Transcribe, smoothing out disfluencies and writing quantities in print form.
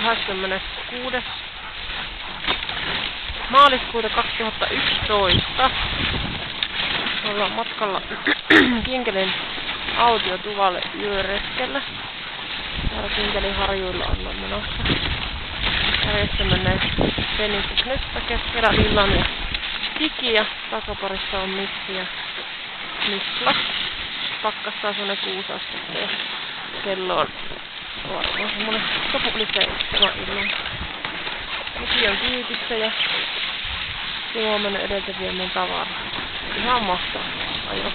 26. maaliskuuta 2011. Ollaan matkalla Kinkelin autiotuvalle yöretkellä. Täällä Kinkelin harjuilla ollaan menossa. Järjestä menee Fenix Netta keskellä Lillan ja Kiki ja takaparissa on Missi ja Mikla. Pakkastaa semmonen 6 astetta ja kello on varmaan semmonen topuli 7 illan. Miki on kyytissä ja Juo on mennyt edeltä viemään tavaraa. Ihan mahtavaa ajoa.